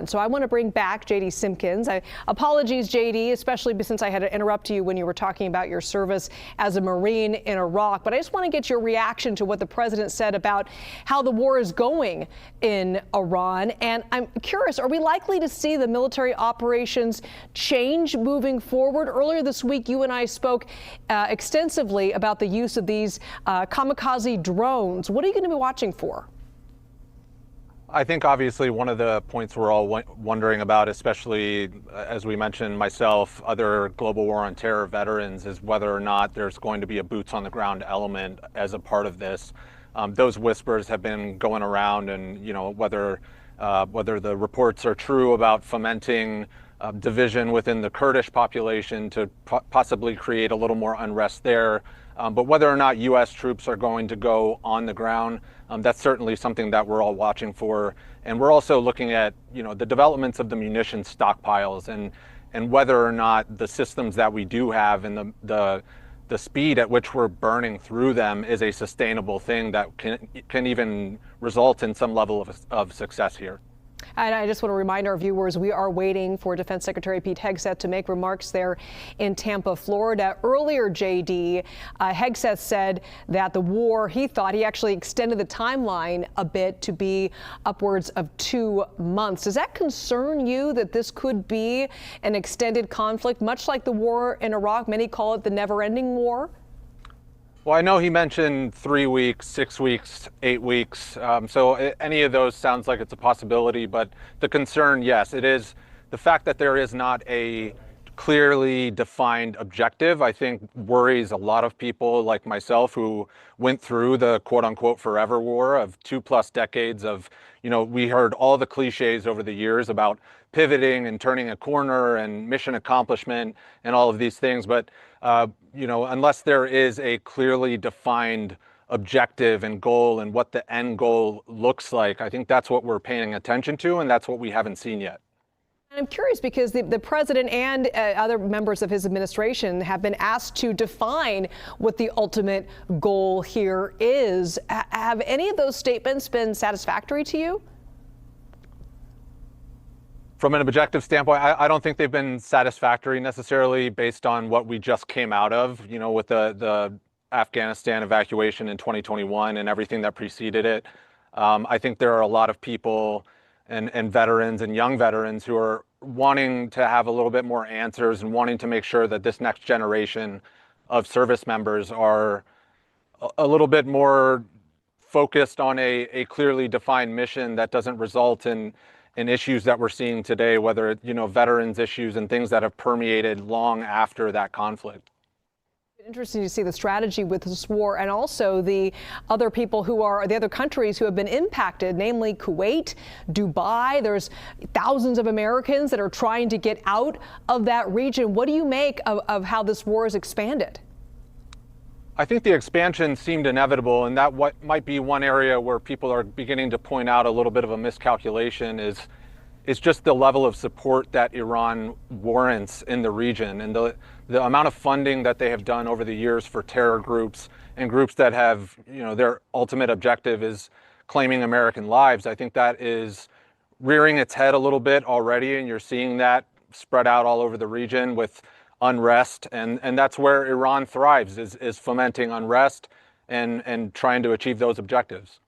And so I want to bring back J.D. Simkins. Apologies, J.D., especially since I had to interrupt you when you were talking about your service as a Marine in Iraq. But I just want to get your reaction to what the president said about how the war is going in Iran. And I'm curious, are we likely to see the military operations change moving forward? Earlier this week, you and I spoke extensively about the use of these kamikaze drones. What are you going to be watching for? I think obviously one of the points we're all wondering about, especially as we mentioned myself, other global war on terror veterans, is whether or not there's going to be a boots on the ground element as a part of this. Those whispers have been going around, and whether the reports are true about fomenting division within the Kurdish population to possibly create a little more unrest there. But whether or not U.S. troops are going to go on the ground, that's certainly something that we're all watching for. And we're also looking at, the developments of the munitions stockpiles and whether or not the systems that we do have and the speed at which we're burning through them is a sustainable thing that can even result in some level of success here. And I just want to remind our viewers, we are waiting for Defense Secretary Pete Hegseth to make remarks there in Tampa, Florida. Earlier, J.D., Hegseth said that the war, he actually extended the timeline a bit to be upwards of 2 months. Does that concern you that this could be an extended conflict, much like the war in Iraq? Many call it the never-ending war. Well, I know he mentioned 3 weeks, 6 weeks, 8 weeks. So any of those sounds like it's a possibility. But the concern, yes, it is the fact that there is not a clearly defined objective, I think worries a lot of people like myself who went through the quote unquote forever war of 2+ decades of, we heard all the cliches over the years about pivoting and turning a corner and mission accomplishment and all of these things. But, unless there is a clearly defined objective and goal and what the end goal looks like, I think that's what we're paying attention to, and that's what we haven't seen yet. I'm curious because the president and other members of his administration have been asked to define what the ultimate goal here is. Have any of those statements been satisfactory to you? From an objective standpoint, I don't think they've been satisfactory necessarily based on what we just came out of, with the Afghanistan evacuation in 2021 and everything that preceded it. I think there are a lot of people and veterans and young veterans who are wanting to have a little bit more answers and wanting to make sure that this next generation of service members are a little bit more focused on a clearly defined mission that doesn't result in issues that we're seeing today, whether veterans issues and things that have permeated long after that conflict. Interesting to see the strategy with this war and also the other people the other countries who have been impacted, namely Kuwait, Dubai. There's thousands of Americans that are trying to get out of that region. What do you make of how this war has expanded? I think the expansion seemed inevitable, and that what might be one area where people are beginning to point out a little bit of a miscalculation is just the level of support that Iran warrants in the region and the amount of funding that they have done over the years for terror groups and groups that have, their ultimate objective is claiming American lives. I think that is rearing its head a little bit already, and you're seeing that spread out all over the region with unrest, and that's where Iran thrives, is fomenting unrest and trying to achieve those objectives.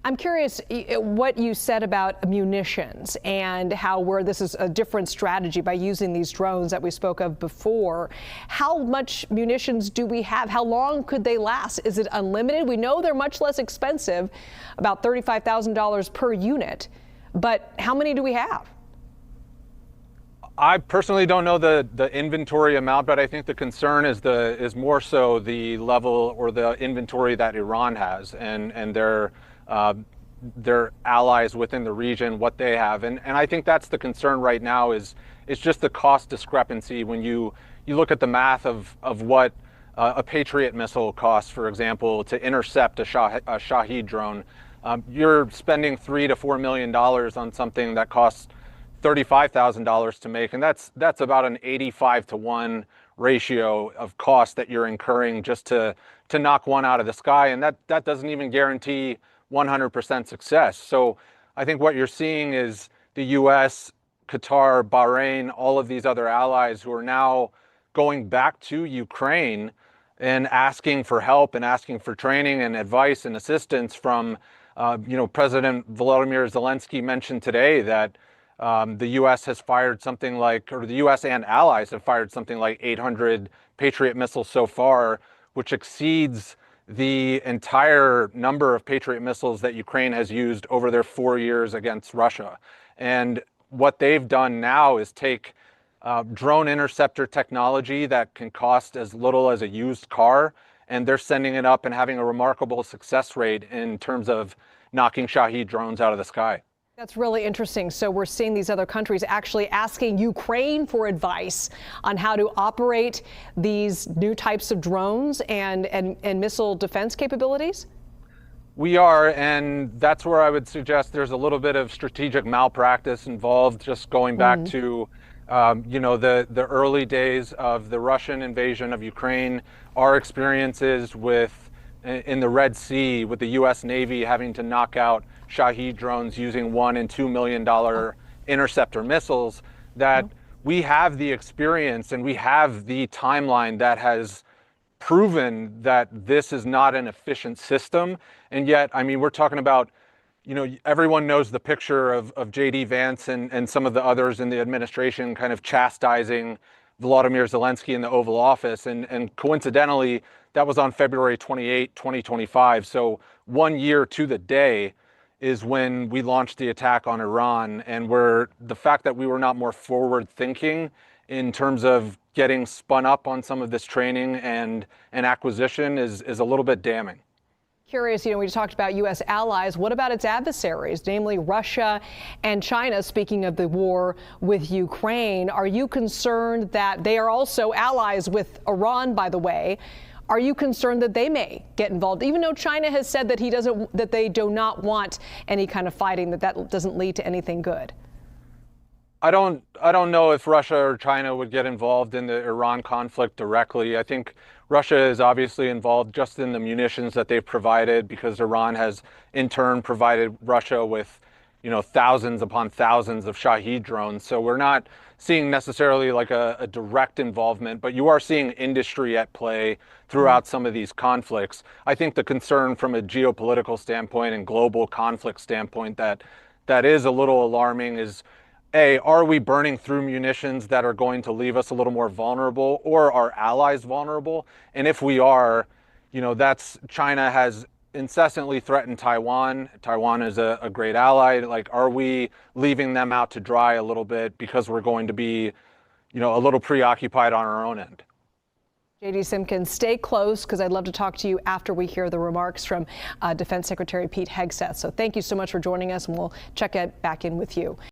I'm curious what you said about munitions and how this is a different strategy by using these drones that we spoke of before. How much munitions do we have? How long could they last? Is it unlimited? We know they're much less expensive, about $35,000 per unit, but how many do we have? I personally don't know the inventory amount, but I think the concern is more so the level or the inventory that Iran has and their allies within the region, what they have. And I think that's the concern right now is just the cost discrepancy when you look at the math of what a Patriot missile costs, for example, to intercept a Shahed drone. You're spending $3 to $4 million on something that costs $35,000 to make, and that's about an 85-to-1 ratio of cost that you're incurring just to knock one out of the sky, and that doesn't even guarantee 100% success. So I think what you're seeing is the U.S., Qatar, Bahrain, all of these other allies who are now going back to Ukraine and asking for help and asking for training and advice and assistance from, President Volodymyr Zelensky mentioned today that the U.S. has fired something like, or the U.S. and allies have fired something like 800 Patriot missiles so far, which exceeds the entire number of Patriot missiles that Ukraine has used over their 4 years against Russia. And what they've done now is take drone interceptor technology that can cost as little as a used car, and they're sending it up and having a remarkable success rate in terms of knocking Shahed drones out of the sky. That's really interesting. So we're seeing these other countries actually asking Ukraine for advice on how to operate these new types of drones and missile defense capabilities? We are, and that's where I would suggest there's a little bit of strategic malpractice involved, just going back to the early days of the Russian invasion of Ukraine, our experiences in the Red Sea with the U.S. Navy having to knock out Shahed drones using $1 and $2 million interceptor missiles, that we have the experience and we have the timeline that has proven that this is not an efficient system. And yet, I mean, we're talking about, everyone knows the picture of J.D. Vance and some of the others in the administration kind of chastising Volodymyr Zelensky in the Oval Office. And coincidentally, that was on February 28, 2025. So 1 year to the day is when we launched the attack on Iran. And the fact that we were not more forward thinking in terms of getting spun up on some of this training and acquisition is a little bit damning. Curious, we talked about U.S. allies. What about its adversaries, namely Russia and China? Speaking of the war with Ukraine, are you concerned that they are also allies with Iran, by the way? Are you concerned that they may get involved, even though China has said that they do not want any kind of fighting, that doesn't lead to anything good? I don't know if Russia or China would get involved in the Iran conflict directly. I think Russia is obviously involved just in the munitions that they've provided, because Iran has in turn provided Russia with, thousands upon thousands of Shahed drones. So we're not seeing necessarily like a direct involvement, but you are seeing industry at play throughout some of these conflicts. I think the concern from a geopolitical standpoint and global conflict standpoint that is a little alarming is, are we burning through munitions that are going to leave us a little more vulnerable, or our allies vulnerable? And if we are, China has incessantly threatened Taiwan. Taiwan is a great ally. Like, are we leaving them out to dry a little bit because we're going to be, a little preoccupied on our own end? J.D. Simkins, stay close, because I'd love to talk to you after we hear the remarks from Defense Secretary Pete Hegseth. So thank you so much for joining us, and we'll check back in with you.